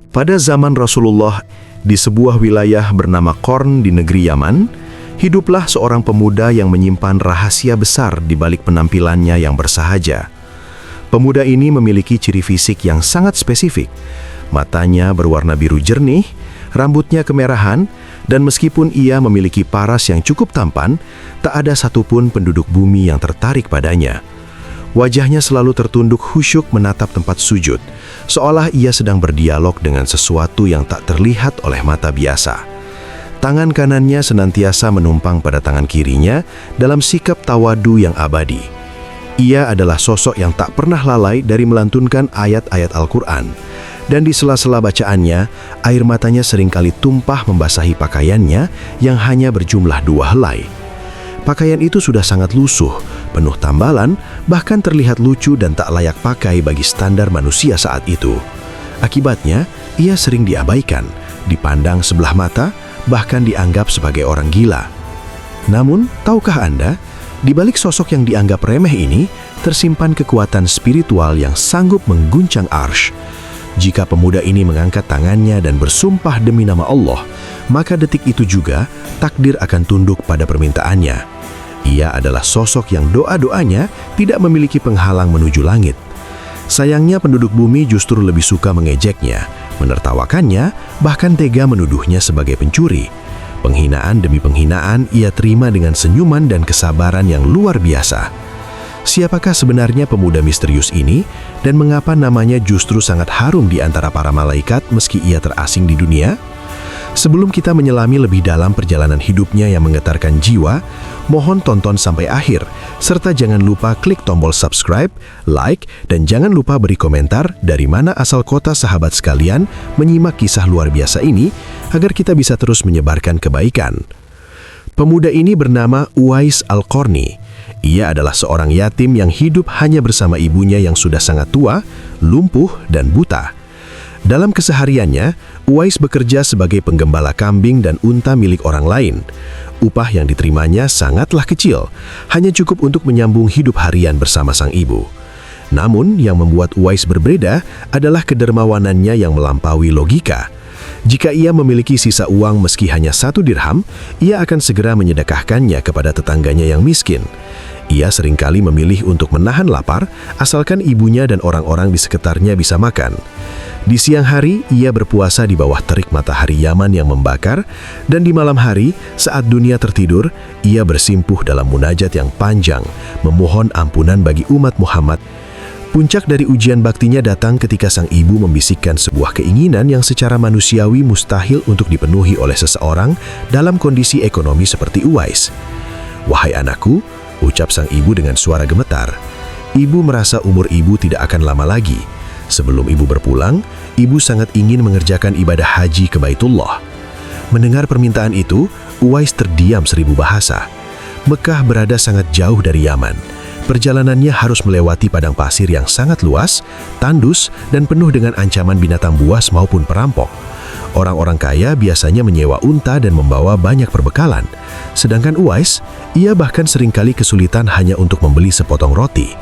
Pada zaman Rasulullah, di sebuah wilayah bernama Qorn di negeri Yaman, hiduplah seorang pemuda yang menyimpan rahasia besar di balik penampilannya yang bersahaja. Pemuda ini memiliki ciri fisik yang sangat spesifik. Matanya berwarna biru jernih, rambutnya kemerahan, dan meskipun ia memiliki paras yang cukup tampan, tak ada satupun penduduk bumi yang tertarik padanya. Wajahnya selalu tertunduk khusyuk menatap tempat sujud, seolah ia sedang berdialog dengan sesuatu yang tak terlihat oleh mata biasa. Tangan kanannya senantiasa menumpang pada tangan kirinya dalam sikap tawadu yang abadi. Ia adalah sosok yang tak pernah lalai dari melantunkan ayat-ayat Al-Quran, dan di sela-sela bacaannya, air matanya seringkali tumpah membasahi pakaiannya yang hanya berjumlah 2 helai. Pakaian itu sudah sangat lusuh, penuh tambalan, bahkan terlihat lucu dan tak layak pakai bagi standar manusia saat itu. Akibatnya, ia sering diabaikan, dipandang sebelah mata, bahkan dianggap sebagai orang gila. Namun, tahukah Anda, di balik sosok yang dianggap remeh ini, tersimpan kekuatan spiritual yang sanggup mengguncang arsy. Jika pemuda ini mengangkat tangannya dan bersumpah demi nama Allah, maka detik itu juga takdir akan tunduk pada permintaannya. Ia adalah sosok yang doa-doanya tidak memiliki penghalang menuju langit. Sayangnya penduduk bumi justru lebih suka mengejeknya, menertawakannya, bahkan tega menuduhnya sebagai pencuri. Penghinaan demi penghinaan ia terima dengan senyuman dan kesabaran yang luar biasa. Siapakah sebenarnya pemuda misterius ini, dan mengapa namanya justru sangat harum di antara para malaikat meski ia terasing di dunia? Sebelum kita menyelami lebih dalam perjalanan hidupnya yang menggetarkan jiwa, mohon tonton sampai akhir, serta jangan lupa klik tombol subscribe, like, dan jangan lupa beri komentar dari mana asal kota sahabat sekalian menyimak kisah luar biasa ini, agar kita bisa terus menyebarkan kebaikan. Pemuda ini bernama Uwais Al-Qarni. Ia adalah seorang yatim yang hidup hanya bersama ibunya yang sudah sangat tua, lumpuh, dan buta. Dalam kesehariannya, Uwais bekerja sebagai penggembala kambing dan unta milik orang lain. Upah yang diterimanya sangatlah kecil, hanya cukup untuk menyambung hidup harian bersama sang ibu. Namun, yang membuat Uwais berbeda adalah kedermawanannya yang melampaui logika. Jika ia memiliki sisa uang meski hanya 1 dirham, ia akan segera menyedekahkannya kepada tetangganya yang miskin. Ia seringkali memilih untuk menahan lapar, asalkan ibunya dan orang-orang di sekitarnya bisa makan. Di siang hari, ia berpuasa di bawah terik matahari Yaman yang membakar, dan di malam hari, saat dunia tertidur, ia bersimpuh dalam munajat yang panjang, memohon ampunan bagi umat Muhammad. Puncak dari ujian baktinya datang ketika sang ibu membisikkan sebuah keinginan yang secara manusiawi mustahil untuk dipenuhi oleh seseorang dalam kondisi ekonomi seperti Uwais. "Wahai anakku," ucap sang ibu dengan suara gemetar. Ibu merasa umur ibu tidak akan lama lagi. Sebelum ibu berpulang, ibu sangat ingin mengerjakan ibadah haji ke Baitullah. Mendengar permintaan itu, Uwais terdiam 1000 bahasa. Mekah berada sangat jauh dari Yaman. Perjalanannya harus melewati padang pasir yang sangat luas, tandus, dan penuh dengan ancaman binatang buas maupun perampok. Orang-orang kaya biasanya menyewa unta dan membawa banyak perbekalan. Sedangkan Uwais, ia bahkan seringkali kesulitan hanya untuk membeli sepotong roti.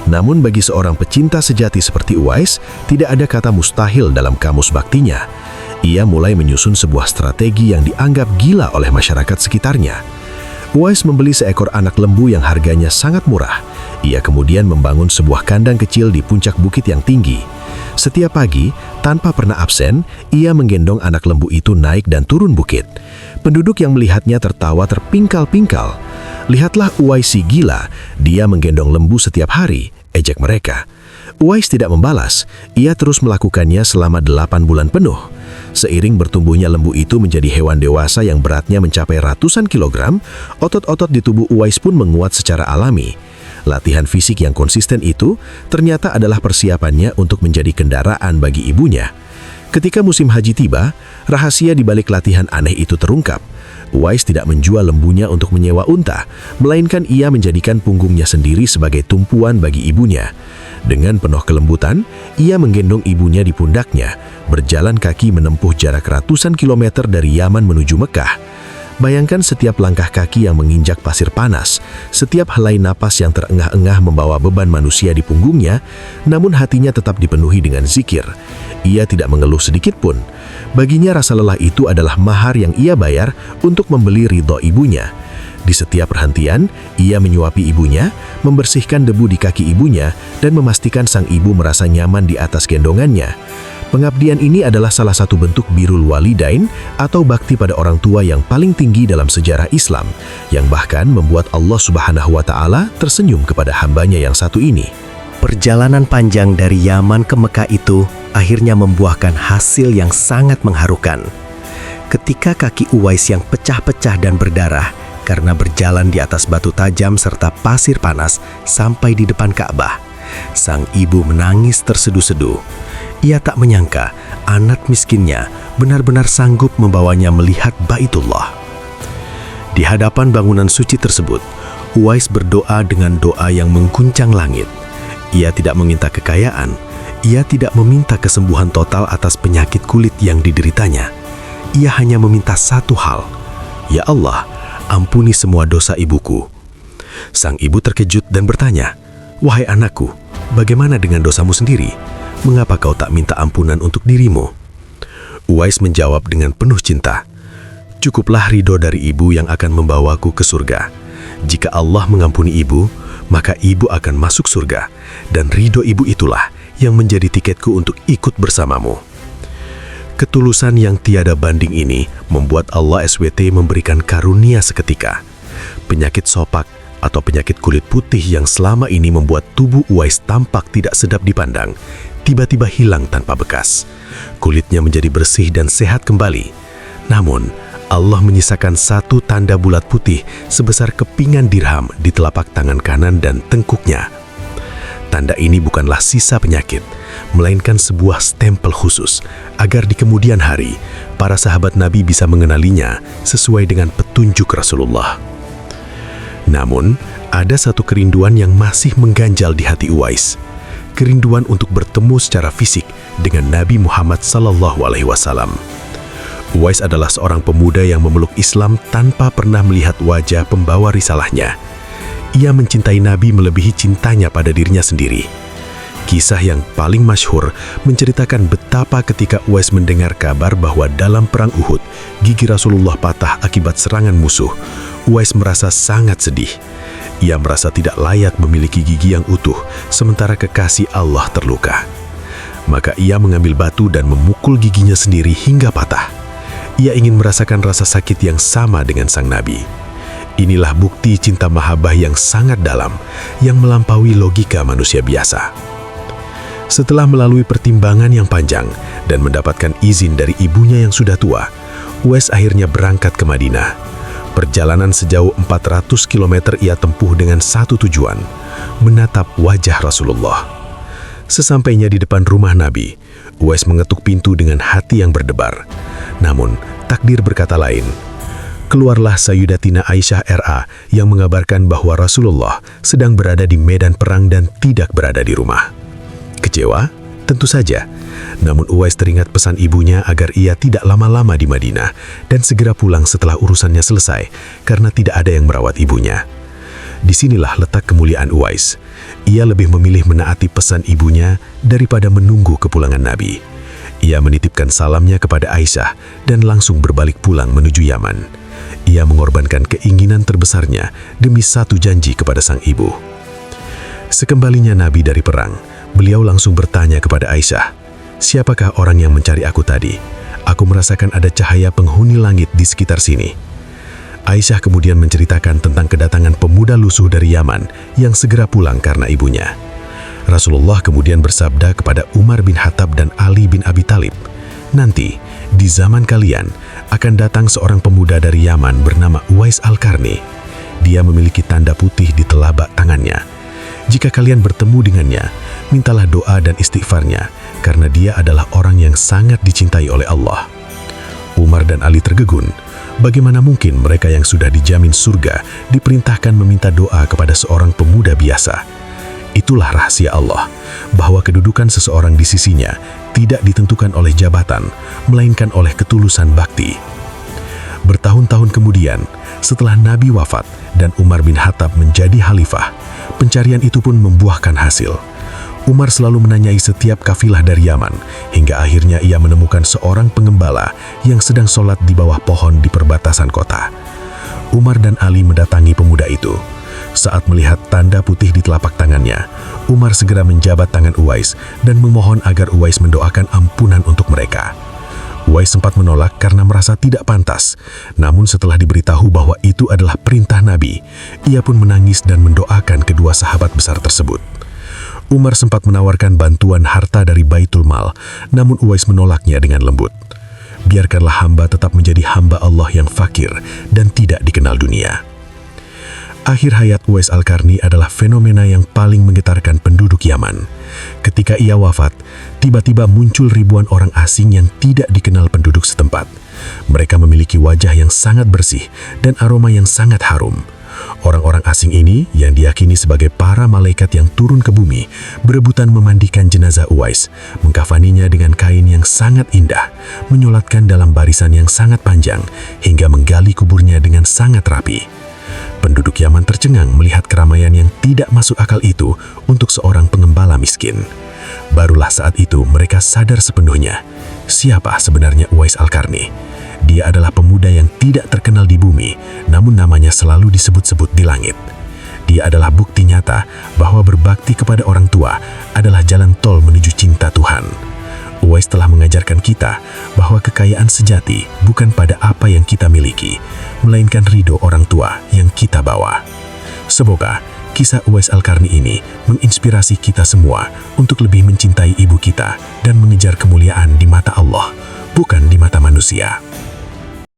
Namun bagi seorang pecinta sejati seperti Uwais, tidak ada kata mustahil dalam kamus baktinya. Ia mulai menyusun sebuah strategi yang dianggap gila oleh masyarakat sekitarnya. Uwais membeli seekor anak lembu yang harganya sangat murah. Ia kemudian membangun sebuah kandang kecil di puncak bukit yang tinggi. Setiap pagi, tanpa pernah absen, ia menggendong anak lembu itu naik dan turun bukit. Penduduk yang melihatnya tertawa terpingkal-pingkal. "Lihatlah Uwais si gila, dia menggendong lembu setiap hari," ejek mereka. Uwais tidak membalas, ia terus melakukannya selama 8 bulan penuh. Seiring bertumbuhnya lembu itu menjadi hewan dewasa yang beratnya mencapai ratusan kilogram, otot-otot di tubuh Uwais pun menguat secara alami. Latihan fisik yang konsisten itu ternyata adalah persiapannya untuk menjadi kendaraan bagi ibunya. Ketika musim haji tiba, rahasia di balik latihan aneh itu terungkap. Uwais tidak menjual lembunya untuk menyewa unta, melainkan ia menjadikan punggungnya sendiri sebagai tumpuan bagi ibunya. Dengan penuh kelembutan, ia menggendong ibunya di pundaknya, berjalan kaki menempuh jarak ratusan kilometer dari Yaman menuju Mekah. Bayangkan setiap langkah kaki yang menginjak pasir panas, setiap helai napas yang terengah-engah membawa beban manusia di punggungnya, namun hatinya tetap dipenuhi dengan zikir. Ia tidak mengeluh sedikit pun. Baginya rasa lelah itu adalah mahar yang ia bayar untuk membeli ridho ibunya. Di setiap perhentian, ia menyuapi ibunya, membersihkan debu di kaki ibunya, dan memastikan sang ibu merasa nyaman di atas gendongannya. Pengabdian ini adalah salah satu bentuk birrul walidain atau bakti pada orang tua yang paling tinggi dalam sejarah Islam, yang bahkan membuat Allah Subhanahu wa Ta'ala tersenyum kepada hambanya yang satu ini. Perjalanan panjang dari Yaman ke Mekah itu akhirnya membuahkan hasil yang sangat mengharukan. Ketika kaki Uwais yang pecah-pecah dan berdarah karena berjalan di atas batu tajam serta pasir panas sampai di depan Ka'bah, sang ibu menangis terseduh-seduh. Ia tak menyangka anak miskinnya benar-benar sanggup membawanya melihat Baitullah. Di hadapan bangunan suci tersebut, Uwais berdoa dengan doa yang mengguncang langit. Ia tidak meminta kekayaan, ia tidak meminta kesembuhan total atas penyakit kulit yang dideritanya. Ia hanya meminta satu hal, "Ya Allah, ampuni semua dosa ibuku." Sang ibu terkejut dan bertanya, "Wahai anakku, bagaimana dengan dosamu sendiri? Mengapa kau tak minta ampunan untuk dirimu?" Uwais menjawab dengan penuh cinta, "Cukuplah ridho dari ibu yang akan membawaku ke surga. Jika Allah mengampuni ibu, maka ibu akan masuk surga, dan ridho ibu itulah yang menjadi tiketku untuk ikut bersamamu." Ketulusan yang tiada banding ini membuat Allah SWT memberikan karunia seketika. Penyakit sopak atau penyakit kulit putih yang selama ini membuat tubuh Uwais tampak tidak sedap dipandang, tiba-tiba hilang tanpa bekas. Kulitnya menjadi bersih dan sehat kembali. Namun, Allah menyisakan satu tanda bulat putih sebesar kepingan dirham di telapak tangan kanan dan tengkuknya. Tanda ini bukanlah sisa penyakit, melainkan sebuah stempel khusus agar di kemudian hari, para sahabat Nabi bisa mengenalinya sesuai dengan petunjuk Rasulullah. Namun, ada satu kerinduan yang masih mengganjal di hati Uwais. Kerinduan untuk bertemu secara fisik dengan Nabi Muhammad SAW. Uwais adalah seorang pemuda yang memeluk Islam tanpa pernah melihat wajah pembawa risalahnya. Ia mencintai Nabi melebihi cintanya pada dirinya sendiri. Kisah yang paling masyhur menceritakan betapa ketika Uwais mendengar kabar bahwa dalam perang Uhud, gigi Rasulullah patah akibat serangan musuh. Uwais merasa sangat sedih. Ia merasa tidak layak memiliki gigi yang utuh, sementara kekasih Allah terluka. Maka ia mengambil batu dan memukul giginya sendiri hingga patah. Ia ingin merasakan rasa sakit yang sama dengan sang Nabi. Inilah bukti cinta mahabbah yang sangat dalam, yang melampaui logika manusia biasa. Setelah melalui pertimbangan yang panjang dan mendapatkan izin dari ibunya yang sudah tua, Uwais akhirnya berangkat ke Madinah. Perjalanan sejauh 400 km ia tempuh dengan satu tujuan, menatap wajah Rasulullah. Sesampainya di depan rumah Nabi, Uwais mengetuk pintu dengan hati yang berdebar. Namun, takdir berkata lain. Keluarlah Sayyidatina Aisyah RA yang mengabarkan bahwa Rasulullah sedang berada di medan perang dan tidak berada di rumah. Kecewa? Tentu saja. Namun Uwais teringat pesan ibunya agar ia tidak lama-lama di Madinah dan segera pulang setelah urusannya selesai karena tidak ada yang merawat ibunya. Disinilah letak kemuliaan Uwais. Ia lebih memilih menaati pesan ibunya daripada menunggu kepulangan Nabi. Ia menitipkan salamnya kepada Aisyah dan langsung berbalik pulang menuju Yaman. Ia mengorbankan keinginan terbesarnya demi satu janji kepada sang ibu. Sekembalinya Nabi dari perang, beliau langsung bertanya kepada Aisyah, "Siapakah orang yang mencari aku tadi? Aku merasakan ada cahaya penghuni langit di sekitar sini." Aisyah kemudian menceritakan tentang kedatangan pemuda lusuh dari Yaman yang segera pulang karena ibunya. Rasulullah kemudian bersabda kepada Umar bin Khattab dan Ali bin Abi Thalib, "Nanti, di zaman kalian, akan datang seorang pemuda dari Yaman bernama Uwais Al-Qarni. Dia memiliki tanda putih di telapak tangannya. Jika kalian bertemu dengannya, mintalah doa dan istighfarnya, karena dia adalah orang yang sangat dicintai oleh Allah." Umar dan Ali tergegun. Bagaimana mungkin mereka yang sudah dijamin surga diperintahkan meminta doa kepada seorang pemuda biasa? Itulah rahasia Allah, bahwa kedudukan seseorang di sisinya tidak ditentukan oleh jabatan, melainkan oleh ketulusan bakti. Bertahun-tahun kemudian, setelah Nabi wafat dan Umar bin Khattab menjadi khalifah, pencarian itu pun membuahkan hasil. Umar selalu menanyai setiap kafilah dari Yaman, hingga akhirnya ia menemukan seorang pengembala yang sedang sholat di bawah pohon di perbatasan kota. Umar dan Ali mendatangi pemuda itu. Saat melihat tanda putih di telapak tangannya, Umar segera menjabat tangan Uwais dan memohon agar Uwais mendoakan ampunan untuk mereka. Uwais sempat menolak karena merasa tidak pantas, namun setelah diberitahu bahwa itu adalah perintah Nabi, ia pun menangis dan mendoakan kedua sahabat besar tersebut. Umar sempat menawarkan bantuan harta dari Baitul Mal, namun Uwais menolaknya dengan lembut. Biarkanlah hamba tetap menjadi hamba Allah yang fakir dan tidak dikenal dunia. Akhir hayat Uwais Al-Qarni adalah fenomena yang paling menggetarkan penduduk Yaman. Ketika ia wafat, tiba-tiba muncul ribuan orang asing yang tidak dikenal penduduk setempat. Mereka memiliki wajah yang sangat bersih dan aroma yang sangat harum. Orang-orang asing ini yang diyakini sebagai para malaikat yang turun ke bumi berebutan memandikan jenazah Uwais, mengkafaninya dengan kain yang sangat indah, menyolatkan dalam barisan yang sangat panjang, hingga menggali kuburnya dengan sangat rapi. Penduduk Yaman tercengang melihat keramaian yang tidak masuk akal itu untuk seorang pengembala miskin. Barulah saat itu mereka sadar sepenuhnya siapa sebenarnya Uwais Al-Qarni. Dia adalah pemuda yang tidak terkenal di bumi, namun namanya selalu disebut-sebut di langit. Dia adalah bukti nyata bahwa berbakti kepada orang tua adalah jalan tol menuju cinta Tuhan. Uwais telah mengajarkan kita bahwa kekayaan sejati bukan pada apa yang kita miliki, melainkan ridho orang tua yang kita bawa. Semoga kisah Uwais Al-Qarni ini menginspirasi kita semua untuk lebih mencintai ibu kita dan mengejar kemuliaan di mata Allah, bukan di mata manusia.